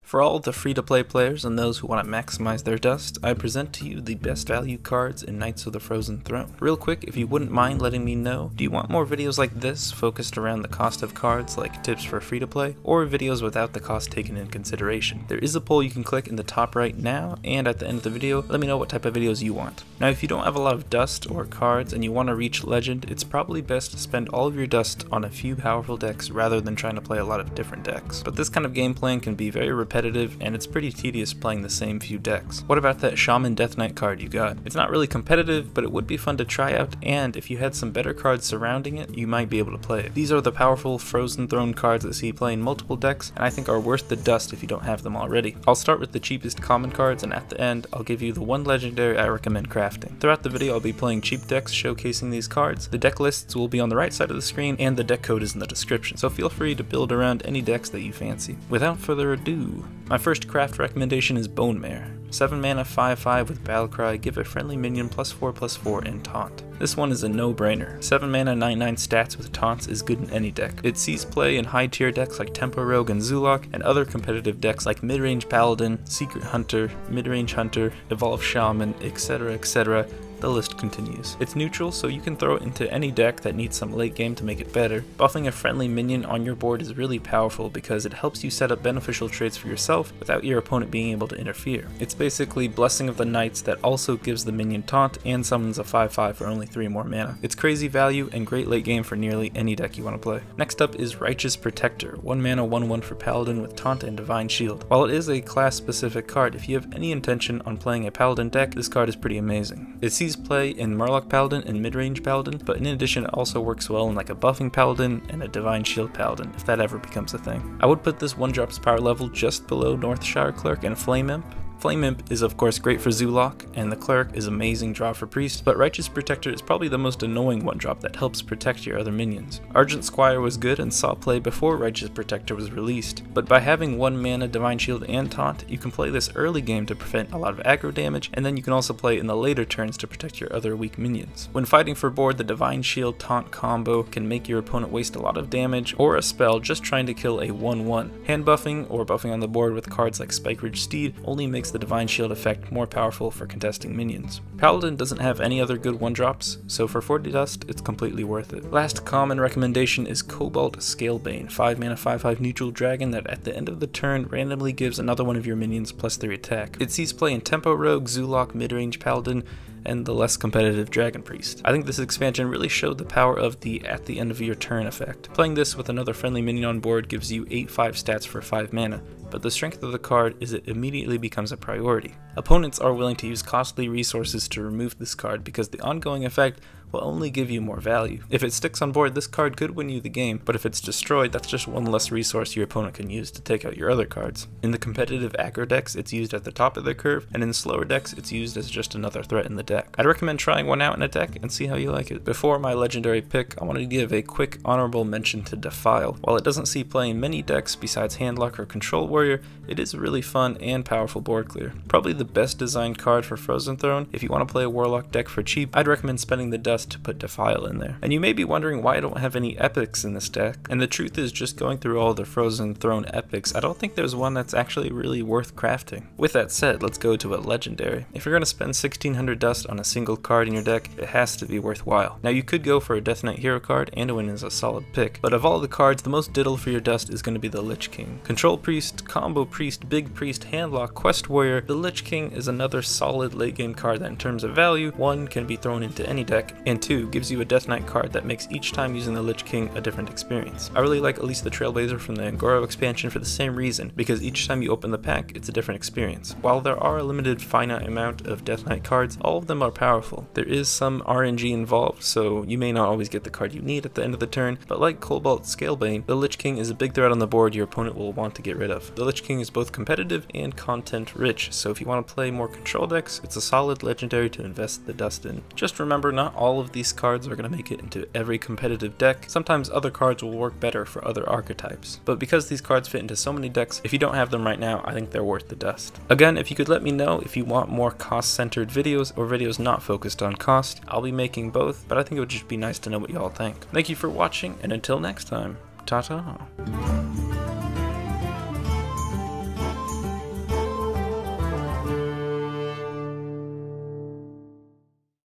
For all the free-to-play players and those who want to maximize their dust, I present to you the best value cards in Knights of the Frozen Throne. Real quick, if you wouldn't mind letting me know, do you want more videos like this focused around the cost of cards like tips for free-to-play, or videos without the cost taken in consideration? There is a poll you can click in the top right now, and at the end of the video, let me know what type of videos you want. Now if you don't have a lot of dust or cards and you want to reach Legend, it's probably best to spend all of your dust on a few powerful decks rather than trying to play a lot of different decks. But this kind of game plan can be very repetitive and it's pretty tedious playing the same few decks. What about that Shaman Death Knight card you got? It's not really competitive, but it would be fun to try out, and if you had some better cards surrounding it, you might be able to play it. These are the powerful Frozen Throne cards that see play in multiple decks, and I think are worth the dust if you don't have them already. I'll start with the cheapest common cards, and at the end, I'll give you the one legendary I recommend crafting. Throughout the video, I'll be playing cheap decks showcasing these cards. The deck lists will be on the right side of the screen, and the deck code is in the description, so feel free to build around any decks that you fancy. Without further ado, my first craft recommendation is Bone Mare. 7 mana 5/5 with Battlecry, give a friendly minion +4/+4 and taunt. This one is a no-brainer. 7 mana 9/9 stats with taunts is good in any deck. It sees play in high tier decks like Tempo Rogue and Zoolock, and other competitive decks like Midrange Paladin, Secret Hunter, Midrange Hunter, Evolved Shaman, etc, etc. The list continues. It's neutral, so you can throw it into any deck that needs some late game to make it better. Buffing a friendly minion on your board is really powerful because it helps you set up beneficial traits for yourself without your opponent being able to interfere. It's basically Blessing of the Knights that also gives the minion taunt and summons a 5/5 for only 3 more mana. It's crazy value and great late game for nearly any deck you want to play. Next up is Righteous Protector, 1 mana 1/1 for Paladin with taunt and Divine Shield. While it is a class specific card, if you have any intention on playing a Paladin deck, this card is pretty amazing. It sees play in Murloc Paladin and Midrange Paladin, but in addition it also works well in like a buffing Paladin and a Divine Shield Paladin, if that ever becomes a thing. I would put this 1-drop's power level just below Northshire Cleric and Flame Imp. Flame Imp is of course great for Zoolock, and the Cleric is amazing draw for Priest, but Righteous Protector is probably the most annoying 1-drop that helps protect your other minions. Argent Squire was good and saw play before Righteous Protector was released, but by having 1 mana Divine Shield and Taunt, you can play this early game to prevent a lot of aggro damage, and then you can also play in the later turns to protect your other weak minions. When fighting for board, the Divine Shield Taunt combo can make your opponent waste a lot of damage or a spell just trying to kill a 1/1. Hand buffing or buffing on the board with cards like Spike Ridge Steed only makes the Divine Shield effect more powerful for contesting minions. Paladin doesn't have any other good 1-drops, so for 40 dust, it's completely worth it. Last common recommendation is Cobalt Scale Bane, 5 mana 5/5 neutral dragon that at the end of the turn randomly gives another one of your minions +3 attack. It sees play in Tempo Rogue, Zoolock, Midrange Paladin, and the less competitive Dragon Priest. I think this expansion really showed the power of the at the end of your turn effect. Playing this with another friendly minion on board gives you 8/5 stats for 5 mana, but the strength of the card is it immediately becomes a priority. Opponents are willing to use costly resources to remove this card because the ongoing effect will only give you more value. If it sticks on board, this card could win you the game, but if it's destroyed, that's just one less resource your opponent can use to take out your other cards. In the competitive aggro decks, it's used at the top of the curve, and in slower decks, it's used as just another threat in the deck. I'd recommend trying one out in a deck and see how you like it. Before my legendary pick, I want to give a quick honorable mention to Defile. While it doesn't see play in many decks besides Handlock or Control Warrior, it is a really fun and powerful board clear. Probably the best designed card for Frozen Throne. If you want to play a Warlock deck for cheap, I'd recommend spending the dust to put Defile in there. And you may be wondering why I don't have any epics in this deck, and the truth is, just going through all the Frozen Throne epics, I don't think there's one that's actually really worth crafting. With that said, let's go to a legendary. If you're going to spend 1600 dust on a single card in your deck, it has to be worthwhile. Now you could go for a Death Knight hero card, Anduin is a solid pick, but of all the cards, the most diddle for your dust is going to be the Lich King. Control Priest, Combo Priest, Big Priest, Handlock, Quest Warrior, the Lich King is another solid late game card that in terms of value, 1, can be thrown into any deck, and 2, gives you a Death Knight card that makes each time using the Lich King a different experience. I really like at least the Trailblazer from the Angoro expansion for the same reason, because each time you open the pack, it's a different experience. While there are a limited finite amount of Death Knight cards, all of them are powerful. There is some RNG involved, so you may not always get the card you need at the end of the turn, but like Cobalt Scalebane, the Lich King is a big threat on the board your opponent will want to get rid of. The Lich King is both competitive and content rich, so if you want to play more control decks, it's a solid legendary to invest the dust in. Just remember, not all of these cards are going to make it into every competitive deck. Sometimes other cards will work better for other archetypes, but because these cards fit into so many decks, if you don't have them right now, I think they're worth the dust. Again, if you could let me know if you want more cost-centered videos or videos not focused on cost, I'll be making both, but I think it would just be nice to know what y'all think. Thank you for watching, and until next time, ta-ta.